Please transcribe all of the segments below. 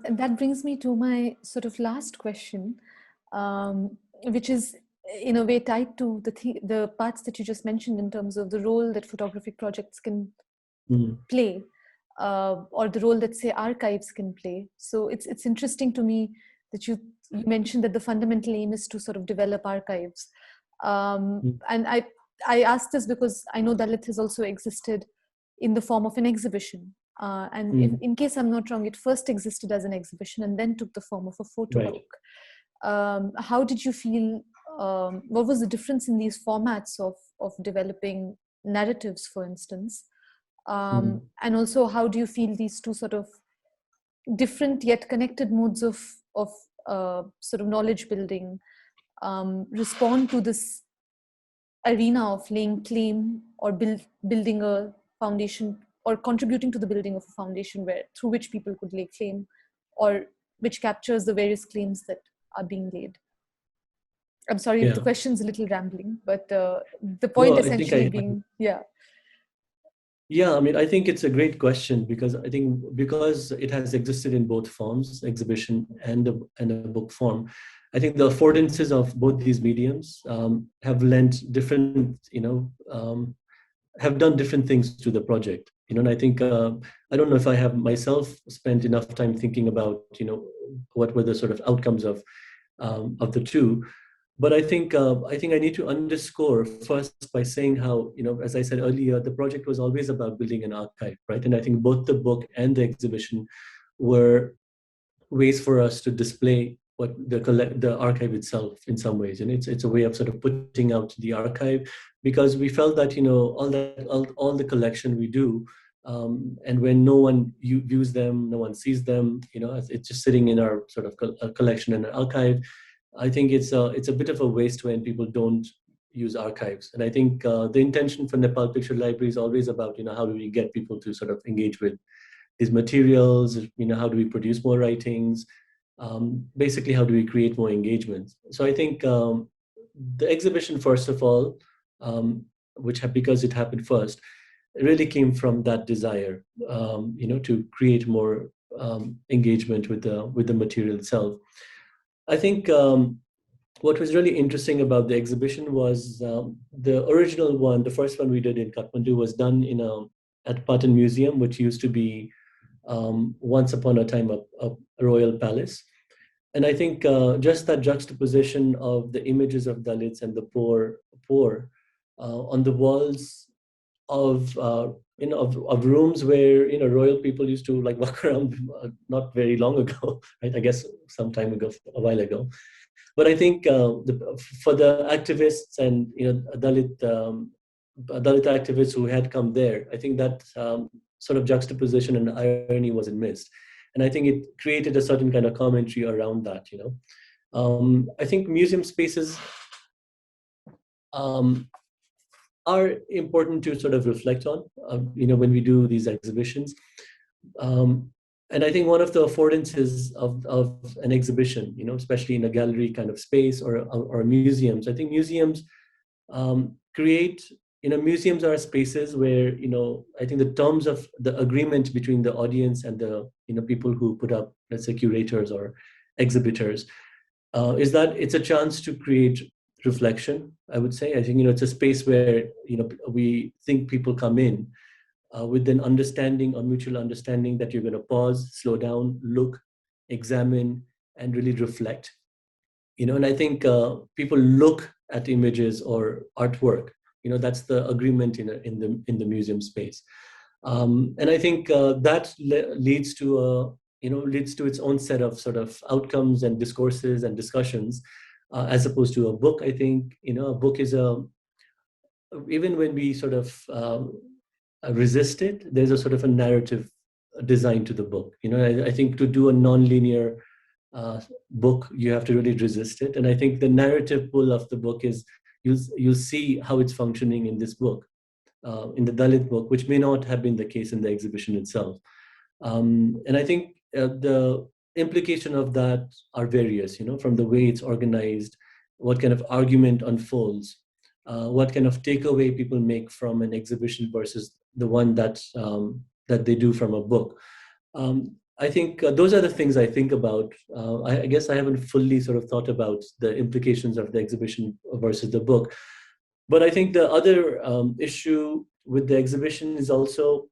And that brings me to my sort of last question, which is in a way tied to the parts that you just mentioned in terms of the role that photographic projects can play, or the role that, say, archives can play. So it's interesting to me that you mentioned that the fundamental aim is to sort of develop archives. And I ask this because I know Dalit has also existed in the form of an exhibition. And if, in case I'm not wrong, it first existed as an exhibition and then took the form of a photo Right. book. How did you feel? What was the difference in these formats of developing narratives, for instance? And also, how do you feel these two sort of different yet connected modes of sort of knowledge building respond to this arena of laying claim or building a foundation, or contributing to the building of a foundation through which people could lay claim, or which captures the various claims that are being laid? I'm sorry if the question's a little rambling, but the point No, essentially being, yeah. Yeah, I mean, I think it's a great question, because I think because it has existed in both forms, exhibition and a book form, I think the affordances of both these mediums have lent different, have done different things to the project. And I think, I don't know if I have myself spent enough time thinking about, what were the sort of outcomes of the two. But I think I need to underscore first by saying how, as I said earlier, the project was always about building an archive, right? And I think both the book and the exhibition were ways for us to display what the archive itself in some ways, and it's a way of sort of putting out the archive, because we felt that all the collection we do, and when no one views them, no one sees them, it's just sitting in our sort of collection and an archive. I think it's a bit of a waste when people don't use archives. And I think the intention for Nepal Picture Library is always about, how do we get people to sort of engage with these materials, how do we produce more writings, basically how do we create more engagement. So I think the exhibition, first of all, because it happened first, it really came from that desire, to create more engagement with the material itself. I think what was really interesting about the exhibition was the original one, the first one we did in Kathmandu, was done at Patan Museum, which used to be once upon a time a royal palace. And I think just that juxtaposition of the images of Dalits and the poor on the walls of of rooms where royal people used to like walk around not very long ago, right? I guess some time ago, a while ago. But I think for the activists and Dalit activists who had come there, I think that sort of juxtaposition and irony wasn't missed, and I think it created a certain kind of commentary around that. I think museum spaces are important to sort of reflect on, when we do these exhibitions. And I think one of the affordances of an exhibition, especially in a gallery kind of space or museums, I think museums create, museums are spaces where, I think the terms of the agreement between the audience and the, people who put up, let's say, curators or exhibitors, is that it's a chance to create reflection, I would say. I think, it's a space where, we think people come in with an understanding or mutual understanding that you're going to pause, slow down, look, examine, and really reflect. And I think people look at images or artwork. That's the agreement in the museum space. And I think that leads to its own set of sort of outcomes and discourses and discussions, as opposed to a book. I think a book is even when we sort of resist it, there's a sort of a narrative design to the book. I think to do a non-linear book, you have to really resist it. And I think the narrative pull of the book is you'll see how it's functioning in this book, in the Dalit book, which may not have been the case in the exhibition itself. And I think the implication of that are various, from the way it's organized, what kind of argument unfolds, what kind of takeaway people make from an exhibition versus the one that they do from a book. I think those are the things I think about. I guess I haven't fully sort of thought about the implications of the exhibition versus the book. But I think the other issue with the exhibition is also,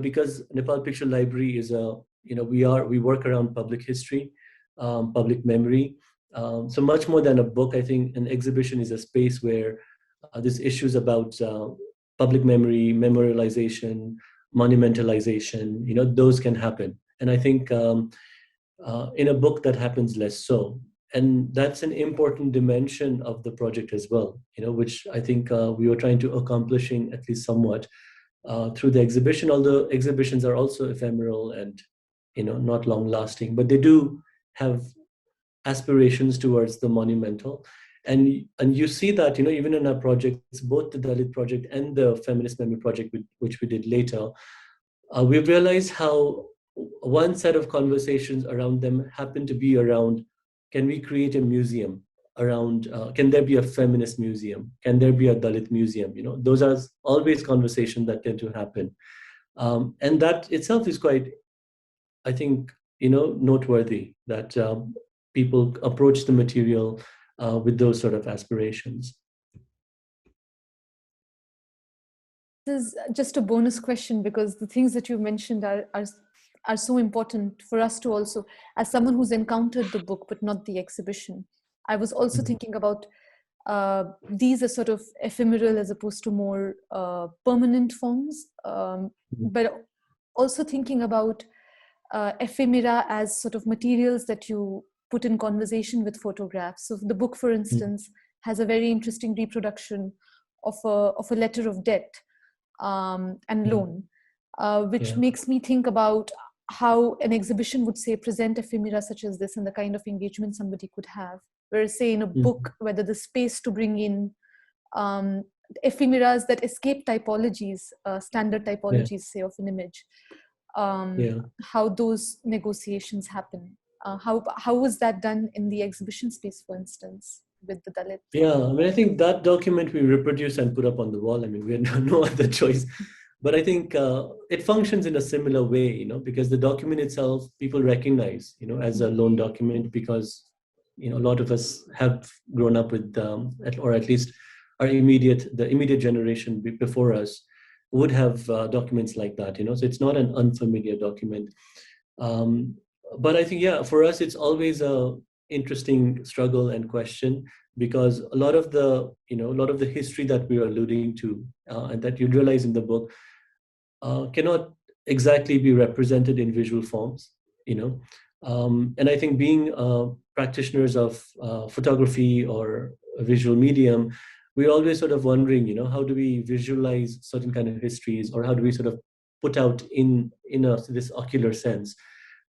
because Nepal Picture Library is we work around public history, public memory. So much more than a book, I think an exhibition is a space where these issues about public memory, memorialization, monumentalization, those can happen. And I think in a book that happens less so. And that's an important dimension of the project as well, which I think we were trying to accomplishing at least somewhat through the exhibition, although exhibitions are also ephemeral and not long lasting, but they do have aspirations towards the monumental. And you see that even in our projects, both the Dalit project and the feminist memory project, which we did later, we've realized how one set of conversations around them happen to be around, can we create a museum around, can there be a feminist museum? Can there be a Dalit museum? Those are always conversations that tend to happen. And that itself is quite, I think, noteworthy that people approach the material with those sort of aspirations. This is just a bonus question, because the things that you mentioned are so important for us to also, as someone who's encountered the book but not the exhibition, I was also thinking about these are sort of ephemeral as opposed to more permanent forms, but also thinking about ephemera as sort of materials that you put in conversation with photographs. So the book, for instance, has a very interesting reproduction of a letter of debt and loan, which makes me think about how an exhibition would, say, present ephemera such as this and the kind of engagement somebody could have. Whereas, say, in a book, whether the space to bring in ephemeras that escape typologies, standard typologies, say, of an image, how those negotiations happen. How was that done in the exhibition space, for instance, with the Dalit? Yeah, I mean, I think that document we reproduce and put up on the wall. I mean, we had no other choice. But I think it functions in a similar way, because the document itself, people recognize, as a loan document, because, a lot of us have grown up with, or at least the immediate generation before us would have documents like that, so it's not an unfamiliar document. But I think, for us, it's always a interesting struggle and question, because a lot of the history that we are alluding to and that you realize in the book cannot exactly be represented in visual forms, and I think being practitioners of photography or a visual medium, we're always sort of wondering, how do we visualize certain kind of histories, or how do we sort of put out in this ocular sense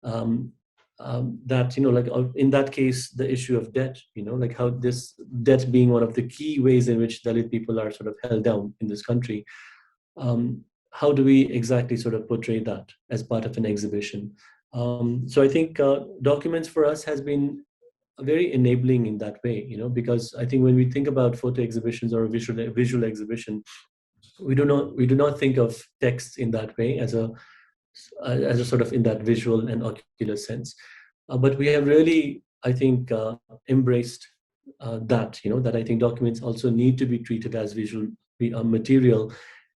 that, like in that case, the issue of debt, like how this debt being one of the key ways in which Dalit people are sort of held down in this country. How do we exactly sort of portray that as part of an exhibition? So I think documents for us has been very enabling in that way, because I think when we think about photo exhibitions or a visual exhibition, we do not think of text in that way as a sort of in that visual and ocular sense. But we have really, I think, embraced that, that I think documents also need to be treated as visual material.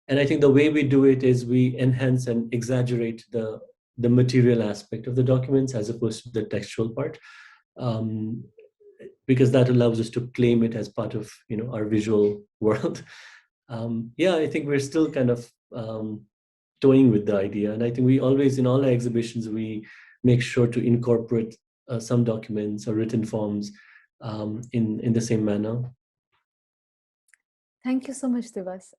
And I think the way we do it is we enhance and exaggerate the material aspect of the documents as opposed to the textual part, because that allows us to claim it as part of our visual world. I think we're still kind of toying with the idea, and I think we always, in all our exhibitions, we make sure to incorporate some documents or written forms in the same manner. Thank you so much, Diwas.